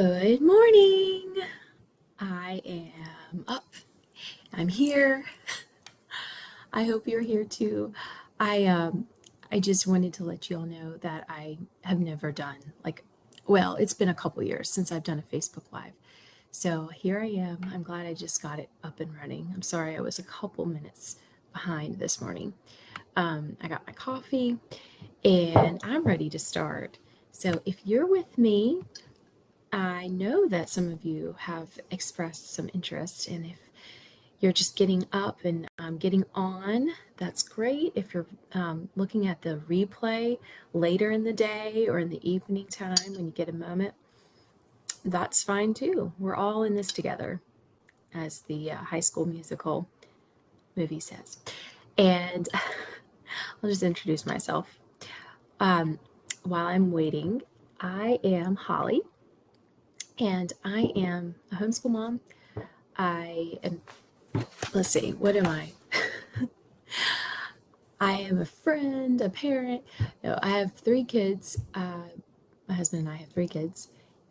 Good morning. I am up. I'm here. I hope you're here too. I um I just wanted to let you all know that I have never done it's been a couple years since I've done a Facebook Live. So here I am. I'm glad I just got it up and running. I'm sorry I was a couple minutes behind this morning. I got my coffee and I'm ready to start. So if you're with me, I know that some of you have expressed some interest, and if you're just getting up and getting on, that's great. If you're looking at the replay later in the day or in the evening time when you get a moment, that's fine too. We're all in this together, as the High School Musical movie says. And I'll just introduce myself. While I'm waiting, I am Holly, and I am a homeschool mom. I am let's see, what am I? I am a friend, a parent. No, I have three kids. My husband and I have three kids.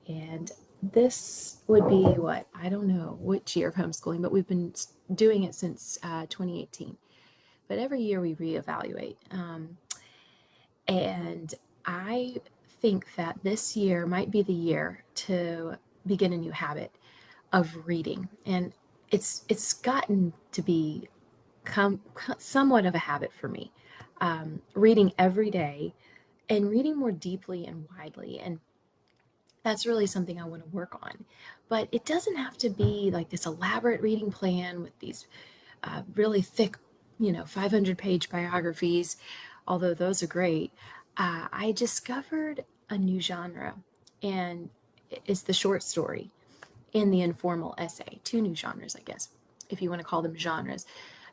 And this would be what? I don't know which year of homeschooling, but we've been doing it since 2018. But every year we reevaluate. And I think that this year might be the year to begin a new habit of reading. And it's gotten to be somewhat of a habit for me, reading every day and reading more deeply and widely. And that's really something I want to work on. But it doesn't have to be like this elaborate reading plan with these really thick, 500-page biographies, although those are great. I discovered a new genre, and it's the short story and the informal essay, two new genres, I guess, if you want to call them genres.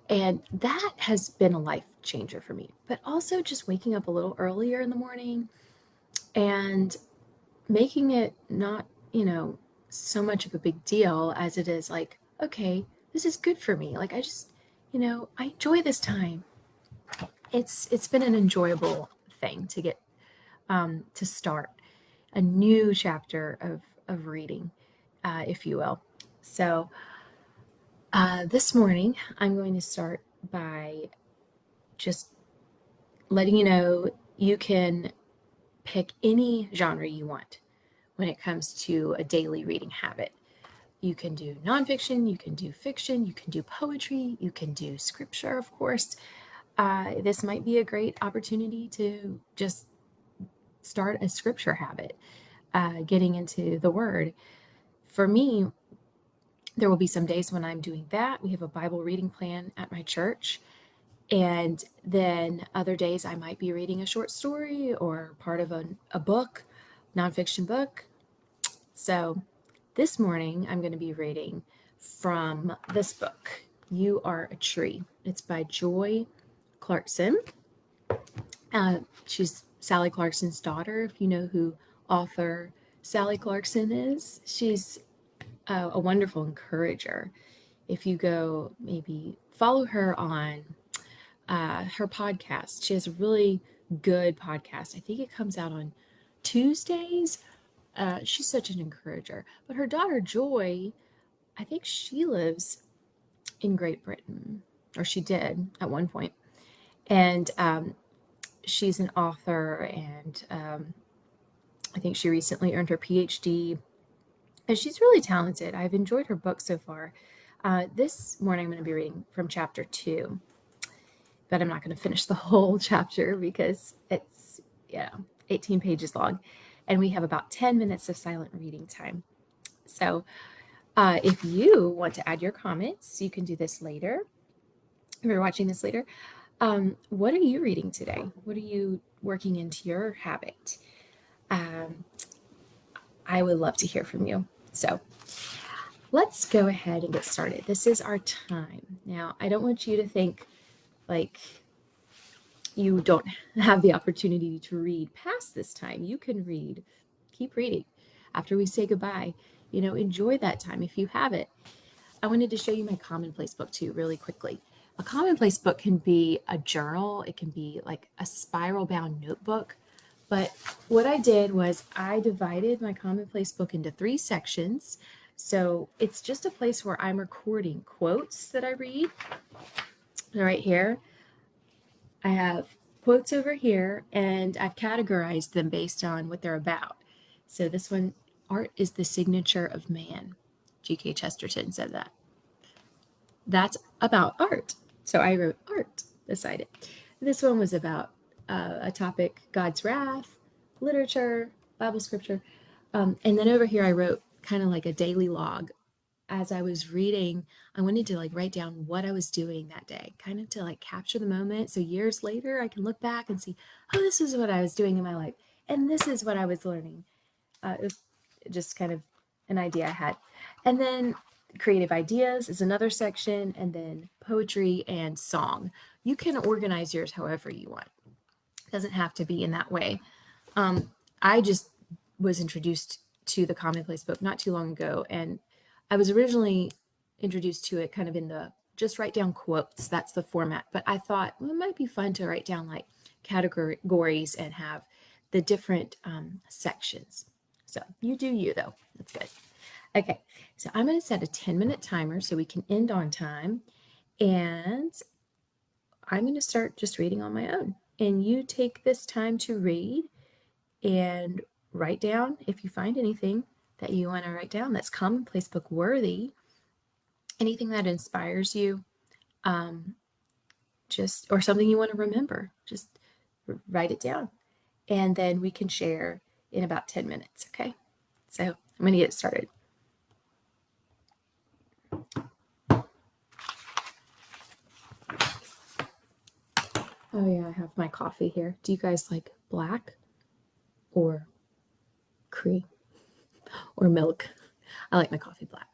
And that has been a life changer for me. But also just waking up a little earlier in the morning and making it not, so much of a big deal as it is like, okay, this is good for me. Like I enjoy this time. It's been an enjoyable thing to get to start a new chapter of reading, if you will. So this morning, I'm going to start by just letting you know you can pick any genre you want when it comes to a daily reading habit. You can do nonfiction, you can do fiction, you can do poetry, you can do scripture, of course. This might be a great opportunity to just start a scripture habit, getting into the Word. For me, there will be some days when I'm doing that. We have a Bible reading plan at my church. And then other days I might be reading a short story or part of a book, nonfiction book. So this morning I'm going to be reading from this book, You Are a Tree. It's by Joy Clarkson. She's Sally Clarkson's daughter, if you know who author Sally Clarkson is. She's a wonderful encourager. If you go maybe follow her on her podcast. She has a really good podcast. I think it comes out on Tuesdays. She's such an encourager. But her daughter, Joy, I think she lives in Great Britain, or she did at one point. And she's an author, and I think she recently earned her PhD. And she's really talented. I've enjoyed her book so far. This morning I'm going to be reading from chapter 2. But I'm not going to finish the whole chapter because it's 18 pages long, and we have about 10 minutes of silent reading time. So if you want to add your comments, you can do this later. If you're watching this later, what are you reading today? What are you working into your habit? I would love to hear from you. So let's go ahead and get started. This is our time. Now, I don't want you to think like you don't have the opportunity to read past this time. You can read, keep reading. After we say goodbye, enjoy that time if you have it. I wanted to show you my commonplace book too, really quickly. A commonplace book can be a journal. It can be like a spiral bound notebook, But what I did was I divided my commonplace book into three sections. So it's just a place where I'm recording quotes that I read. Right here, I have quotes over here, and I've categorized them based on what they're about. So this one, art is the signature of man. G.K. Chesterton said that. That's about art. So I wrote art beside it. This one was about a topic, God's wrath, literature, Bible scripture. And then over here, I wrote kind of like a daily log. As I was reading, I wanted to like write down what I was doing that day, kind of to like capture the moment. So years later, I can look back and see, oh, this is what I was doing in my life. And this is what I was learning. It was just kind of an idea I had. And then creative ideas is another section, and then poetry and song. You can organize yours however you want. It doesn't have to be in that way. I just was introduced to the commonplace book not too long ago, and I was originally introduced to it kind of in the just write down quotes. That's the format. But I thought, well, it might be fun to write down like categories and have the different sections. So you do you, though. That's good. Okay, so I'm going to set a 10-minute timer so we can end on time. And I'm going to start just reading on my own. And you take this time to read and write down if you find anything that you want to write down that's commonplace book worthy, anything that inspires you, just or something you want to remember, just write it down. And then we can share in about 10 minutes. Okay, so I'm going to get started. Oh yeah, I have my coffee here. Do you guys like black or cream or milk? I like my coffee black.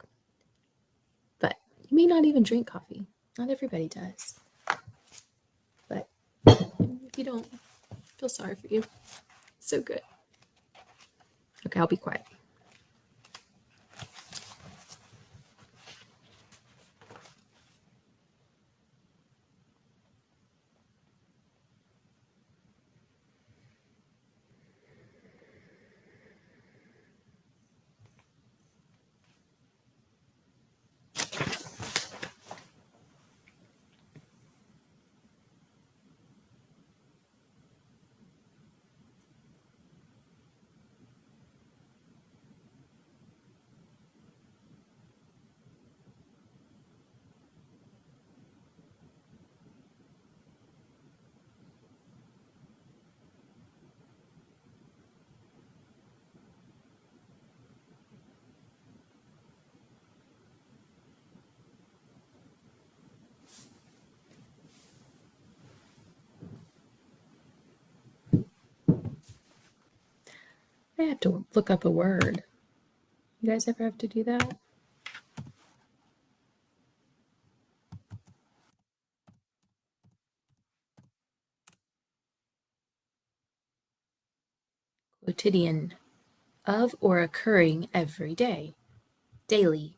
But you may not even drink coffee. Not everybody does. But if you don't, feel sorry for you. It's so good. Okay, I'll be quiet. I have to look up a word. You guys ever have to do that? Quotidian. Of or occurring every day. Daily.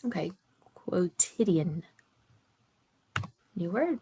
Okay. Quotidian. New word.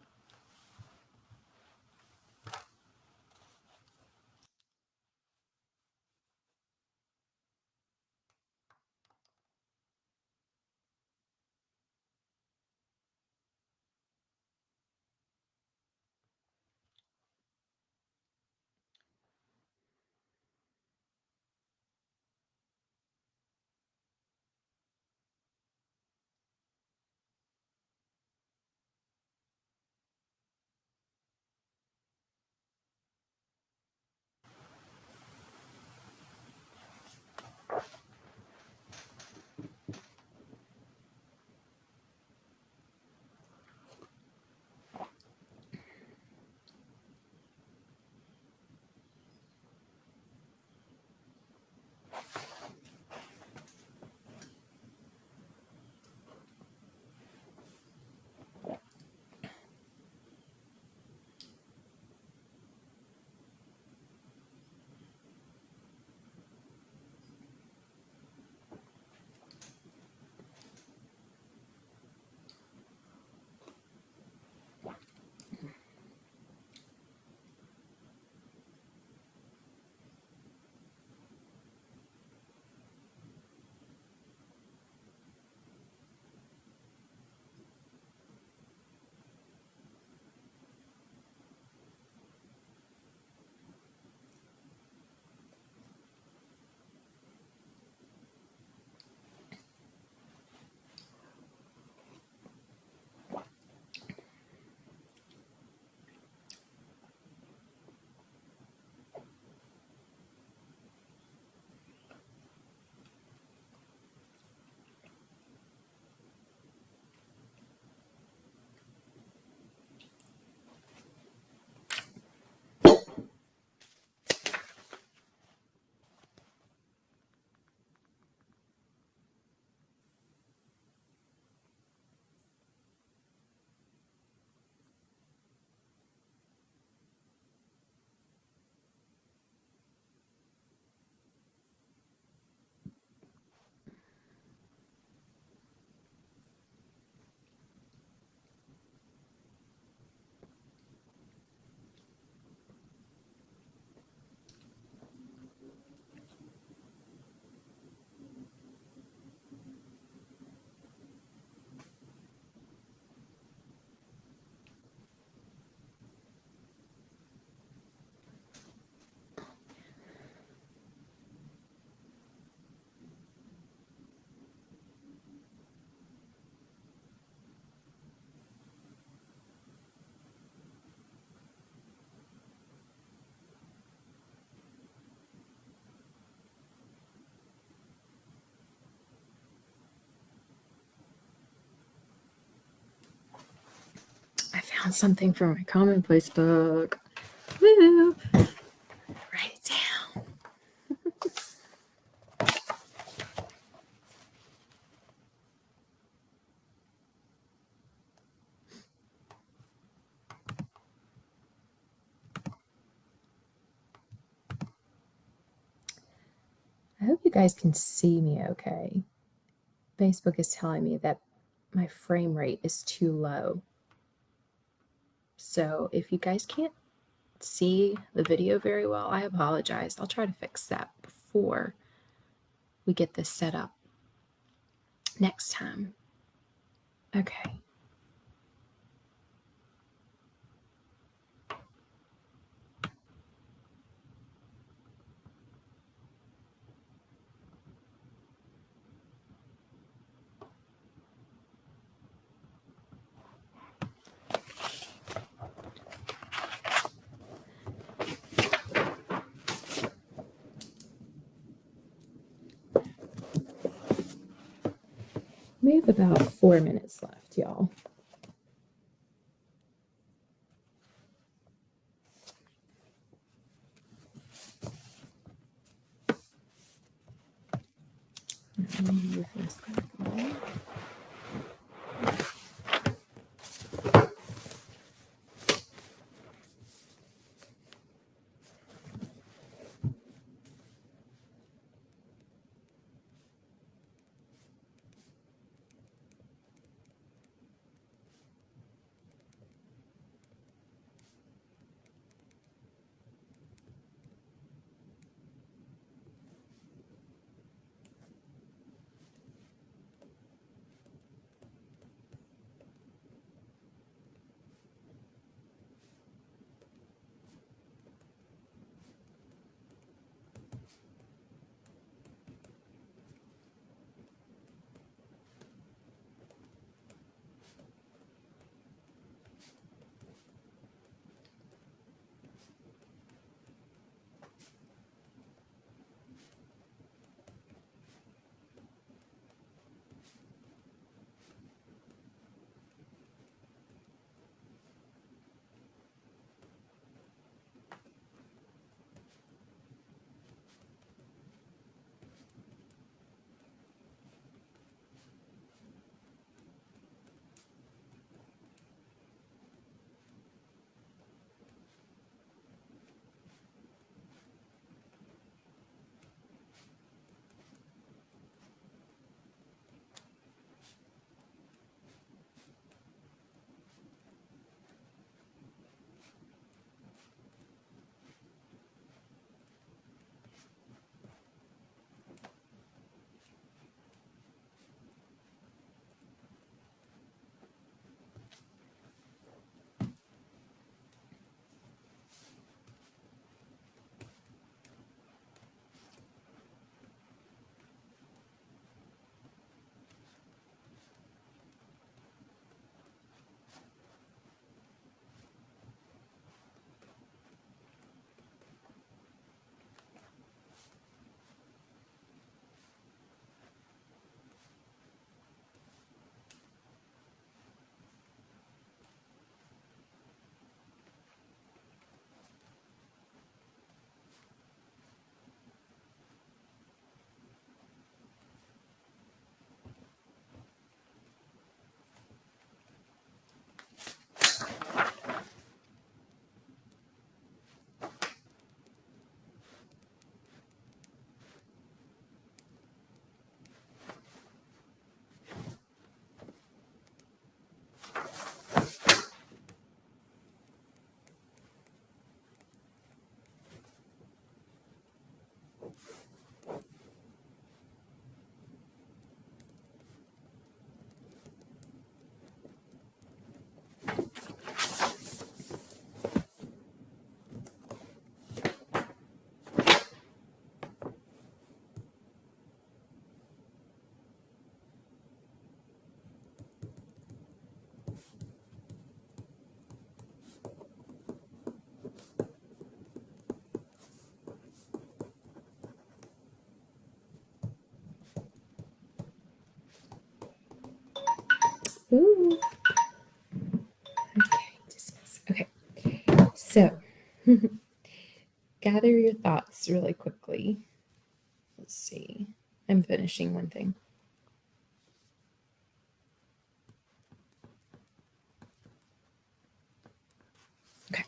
found something from my commonplace book. Woo! Write it down. I hope you guys can see me okay. Facebook is telling me that my frame rate is too low. So if you guys can't see the video very well, I apologize. I'll try to fix that before we get this set up next time. Okay. We have about 4 minutes left, y'all. Move this back on. So, gather your thoughts really quickly. Let's see. I'm finishing one thing. Okay.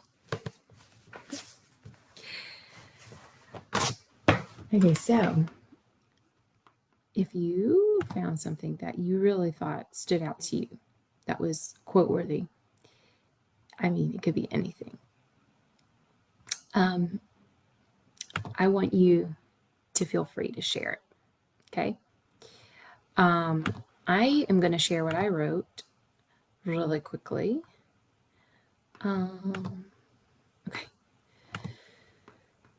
Okay, so if you found something that you really thought stood out to you, that was quote worthy, I mean, it could be anything. I want you to feel free to share it. Okay. I am going to share what I wrote really quickly. Okay.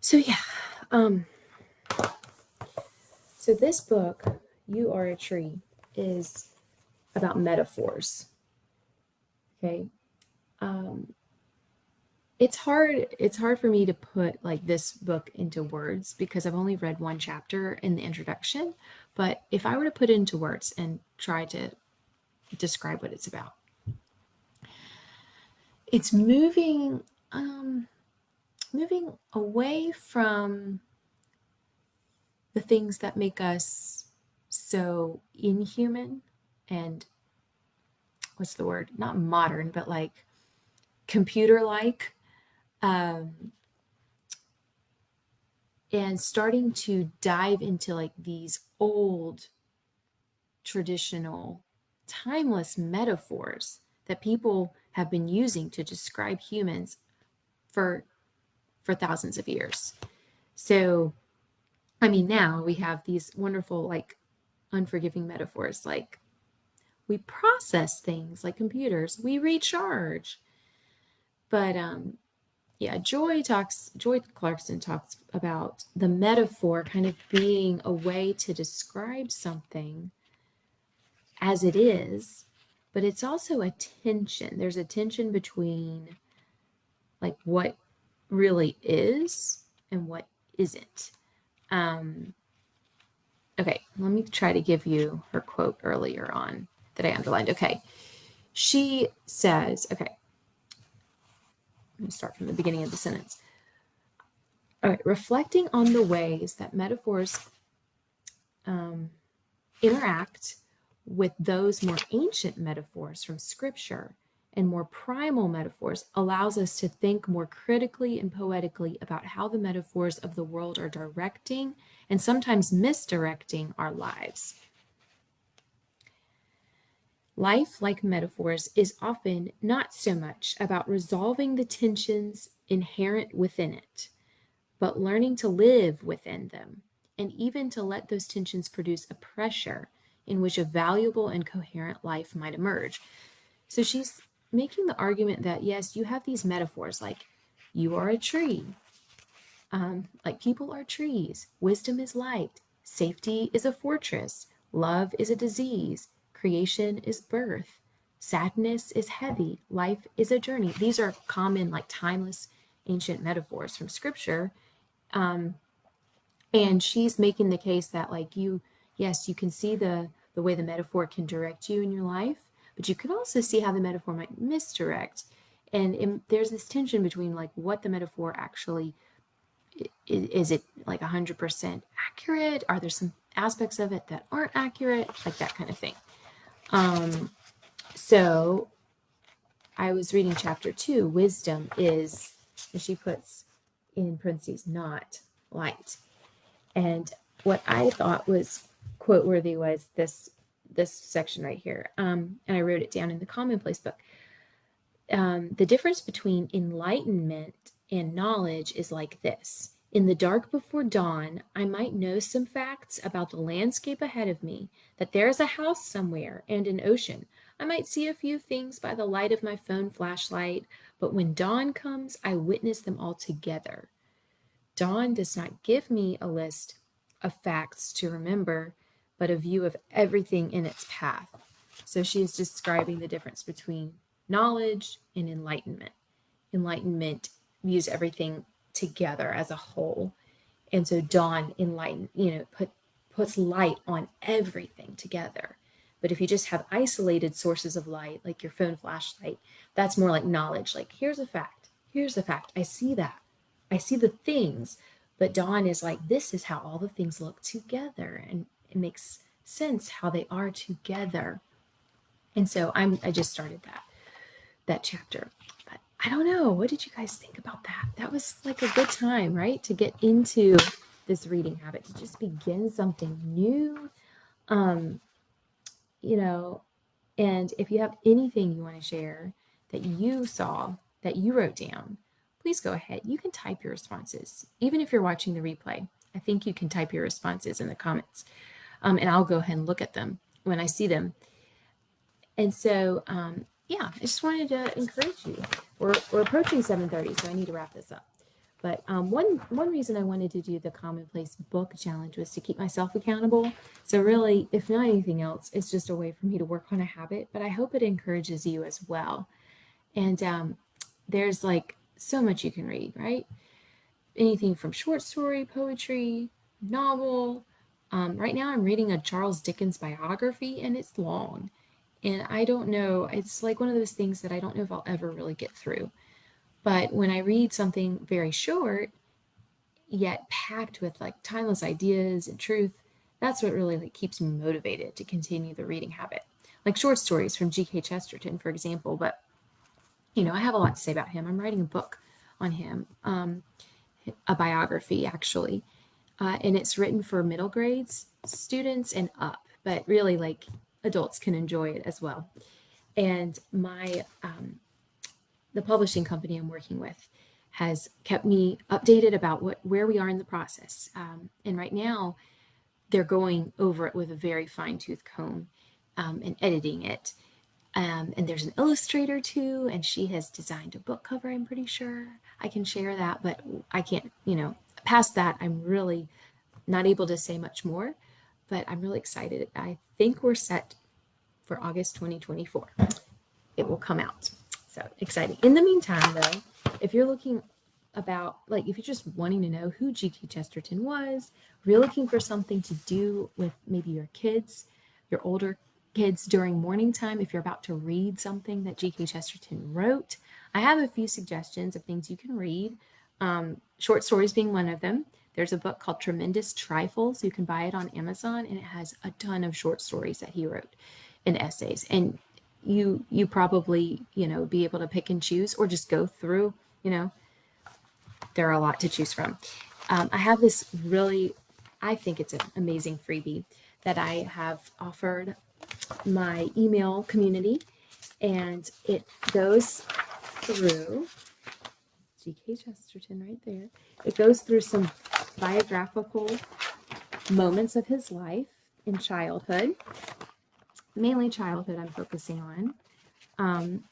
So yeah. So this book, You Are a Tree, is about metaphors. Okay. It's hard for me to put like this book into words because I've only read one chapter in the introduction, but if I were to put it into words and try to describe what it's about, it's moving away from the things that make us so inhuman and what's the word, not modern, but like computer like, and starting to dive into like these old traditional timeless metaphors that people have been using to describe humans for thousands of years. So I mean, now we have these wonderful like unforgiving metaphors like we process things like computers, we recharge. But yeah, Joy Clarkson talks about the metaphor kind of being a way to describe something as it is, but it's also a tension. There's a tension between like what really is and what isn't. Okay, let me try to give you her quote earlier on that I underlined. Okay, she says, okay, I'm going to start from the beginning of the sentence. All right, reflecting on the ways that metaphors interact with those more ancient metaphors from scripture and more primal metaphors allows us to think more critically and poetically about how the metaphors of the world are directing and sometimes misdirecting our lives. Life, like metaphors, is often not so much about resolving the tensions inherent within it, but learning to live within them, and even to let those tensions produce a pressure in which a valuable and coherent life might emerge. So she's making the argument that, yes, you have these metaphors like you are a tree, like people are trees, wisdom is light, safety is a fortress, love is a disease, creation is birth, sadness is heavy, life is a journey. These are common, like timeless, ancient metaphors from scripture. And she's making the case that like yes, you can see the way the metaphor can direct you in your life, but you can also see how the metaphor might misdirect. And there's this tension between like what the metaphor actually is it like 100% accurate? Are there some aspects of it that aren't accurate? Like that kind of thing. So I was reading chapter 2, wisdom is, and she puts in parentheses, not light. And what I thought was quote worthy was this section right here. And I wrote it down in the commonplace book. The difference between enlightenment and knowledge is like this. In the dark before dawn, I might know some facts about the landscape ahead of me, that there is a house somewhere and an ocean. I might see a few things by the light of my phone flashlight, but when dawn comes, I witness them all together. Dawn does not give me a list of facts to remember, but a view of everything in its path. So she is describing the difference between knowledge and enlightenment. Enlightenment views everything together as a whole. And so dawn puts light on everything together. But if you just have isolated sources of light, like your phone flashlight, that's more like knowledge. Like, here's a fact. here's the fact. I see that. I see the things, but Dawn is like, this is how all the things look together, and it makes sense how they are together. And so I just started that chapter. But I don't know. What did you guys think about that? That was like a good time, right? To get into this reading habit, to just begin something new. You know, and if you have anything you want to share that you saw, that you wrote down, please go ahead. You can type your responses. Even if you're watching the replay, I think you can type your responses in the comments. And I'll go ahead and look at them when I see them. And so, yeah, I just wanted to encourage you. We're approaching 7:30, so I need to wrap this up. But one reason I wanted to do the Commonplace Book Challenge was to keep myself accountable. So really, if not anything else, it's just a way for me to work on a habit. But I hope it encourages you as well. And there's like so much you can read, right? Anything from short story, poetry, novel. Right now, I'm reading a Charles Dickens biography, and it's long. And I don't know, it's like one of those things that I don't know if I'll ever really get through. But when I read something very short, yet packed with like timeless ideas and truth, that's what really like keeps me motivated to continue the reading habit. Like short stories from G.K. Chesterton, for example. But, I have a lot to say about him. I'm writing a book on him, a biography actually. And it's written for middle grades students and up, but really like adults can enjoy it as well. And the publishing company I'm working with has kept me updated about where we are in the process. And right now, they're going over it with a very fine-tooth comb and editing it. And there's an illustrator too, and she has designed a book cover, I'm pretty sure. I can share that, but I can't, past that, I'm really not able to say much more, but I'm really excited. I think we're set for August 2024. It will come out. So exciting. In the meantime, though, if you're looking about, like, if you're just wanting to know who G.K. Chesterton was, if you're looking for something to do with maybe your kids, your older kids during morning time, if you're about to read something that G.K. Chesterton wrote, I have a few suggestions of things you can read. Short stories being one of them. There's a book called Tremendous Trifles. You can buy it on Amazon, and it has a ton of short stories that he wrote and essays. And you probably, be able to pick and choose or just go through, there are a lot to choose from. I have this really, I think it's an amazing freebie that I have offered my email community, and it goes through G.K. Chesterton right there. It goes through some biographical moments of his life in childhood, mainly childhood I'm focusing on.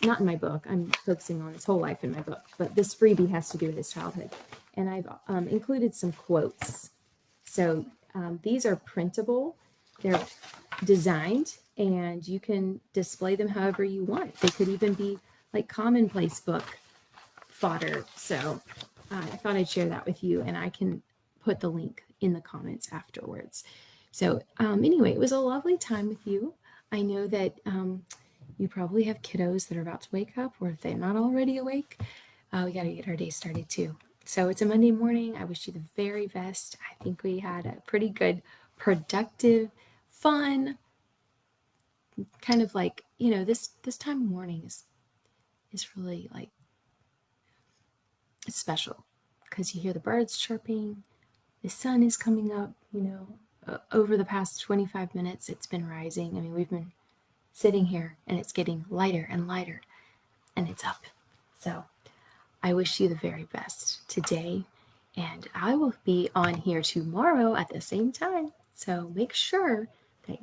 Not in my book, I'm focusing on his whole life in my book, but this freebie has to do with his childhood. And I've included some quotes. So these are printable, they're designed, and you can display them however you want. They could even be like commonplace book fodder. So I thought I'd share that with you, and I can put the link in the comments afterwards. So anyway, it was a lovely time with you. I know that you probably have kiddos that are about to wake up, or if they're not already awake, we got to get our day started too. So it's a Monday morning. I wish you the very best. I think we had a pretty good, productive, fun, kind of like, this time of morning is really like, it's special because you hear the birds chirping, the sun is coming up, over the past 25 minutes, it's been rising. I mean, we've been sitting here and it's getting lighter and lighter and it's up. So I wish you the very best today, and I will be on here tomorrow at the same time. So make sure that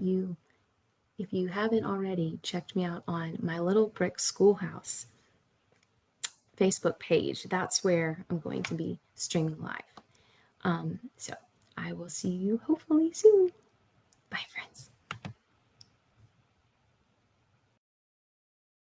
if you haven't already, checked me out on my Little Brick Schoolhouse Facebook page. That's where I'm going to be streaming live. So I will see you hopefully soon. Bye, friends.